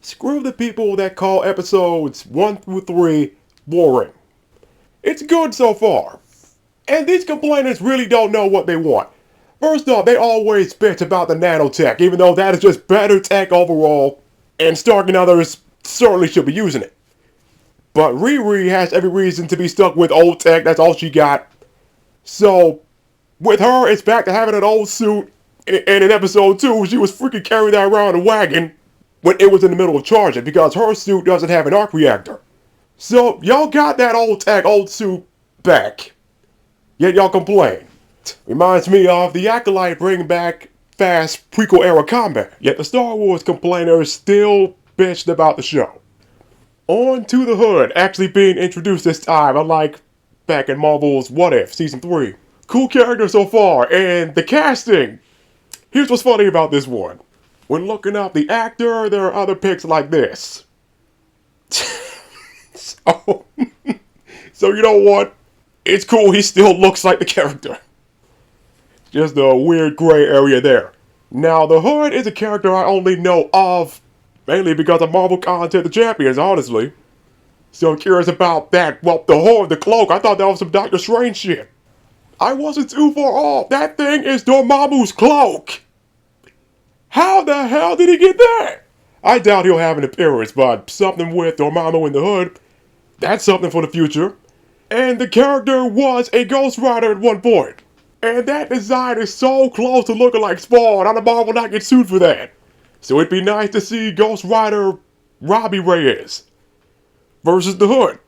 Screw the people that call episodes 1 through 3 boring. It's good so far. And these complainers really don't know what they want. First off, they always bitch about the nanotech, even though that is just better tech overall, and Stark and others certainly should be using it. But Riri has every reason to be stuck with old tech, that's all she got. So, with her, it's back to having an old suit, and in episode 2, she was freaking carrying that around a wagon when it was in the middle of charging, because her suit doesn't have an arc reactor. So, y'all got that old tech, old suit back. Yet y'all complain. Reminds me of the Acolyte bringing back fast prequel-era combat, yet the Star Wars complainers still bitched about the show. On to the Hood actually being introduced this time, unlike back in Marvel's What If Season 3. Cool character so far, and the casting. Here's what's funny about this one. When looking up the actor, there are other pics like this. So you know what? It's cool, he still looks like the character. Just a weird gray area there. Now, the Hood is a character I only know of, mainly because of Marvel Content The Champions, honestly. So I'm curious about that. Well, the Hood, the cloak, I thought that was some Doctor Strange shit. I wasn't too far off. That thing is Dormammu's cloak. How the hell did he get that? I doubt he'll have an appearance, but something with Dormammu in the Hood, that's something for the future. And the character was a Ghost Rider at one point. And that design is so close to looking like Spawn, how the Marvel not get sued for that. So it'd be nice to see Ghost Rider Robbie Reyes versus the Hood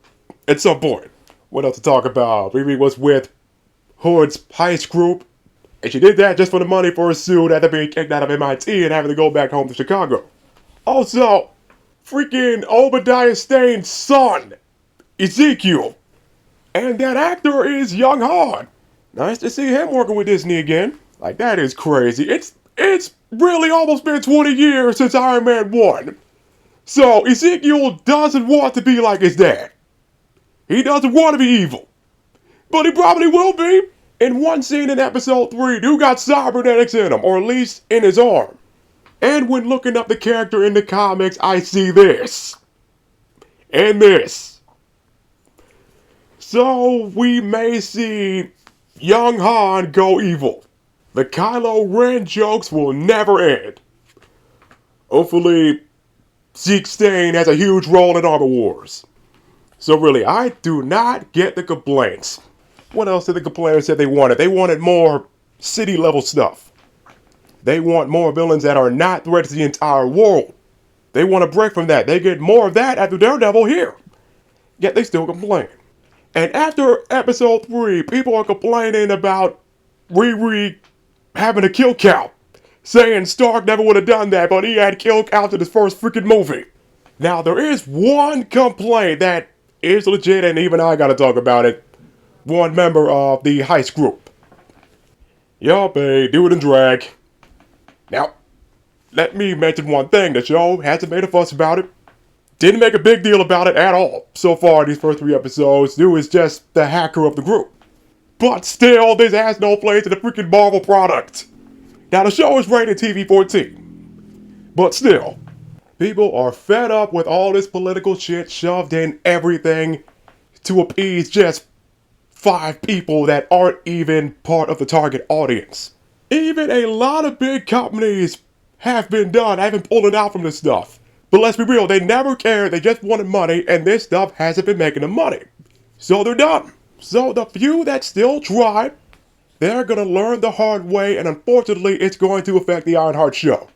at some point. What else to talk about? Riri was with Hood's heist group, and she did that just for the money for a suit after being kicked out of MIT and having to go back home to Chicago. Also, freaking Obadiah Stane's son, Ezekiel. And that actor is Young Han. Nice to see him working with Disney again. Like, that is crazy. It's really almost been 20 years since Iron Man 1. So, Ezekiel doesn't want to be like his dad. He doesn't want to be evil. But he probably will be. In one scene in episode 3, dude got cybernetics in him, or at least in his arm. And when looking up the character in the comics, I see this. And this. So, we may see Young Han go evil. The Kylo Ren jokes will never end. Hopefully, Zeke Stain has a huge role in Armor Wars. So really, I do not get the complaints. What else did the complainers say they wanted? They wanted more city-level stuff. They want more villains that are not threats to the entire world. They want a break from that. They get more of that after Daredevil here. Yet they still complain. And after episode 3, people are complaining about Riri having a kill count. Saying Stark never would have done that, but he had kill counts in his first freaking movie. Now, there is one complaint that is legit, and even I gotta talk about it. One member of the heist group. Yup, a dude in drag. Now, let me mention one thing. The show hasn't made a fuss about it. Didn't make a big deal about it at all. So far, these first 3 episodes, dude is just the hacker of the group. But still, this has no place in the freaking Marvel product. Now, the show is rated TV-14. But still, people are fed up with all this political shit shoved in everything to appease just 5 people that aren't even part of the target audience. Even a lot of big companies have been pulling out from this stuff. But let's be real, they never cared, they just wanted money, and this stuff hasn't been making them money. So they're done. So the few that still try, they're gonna learn the hard way, and unfortunately, it's going to affect the Ironheart show.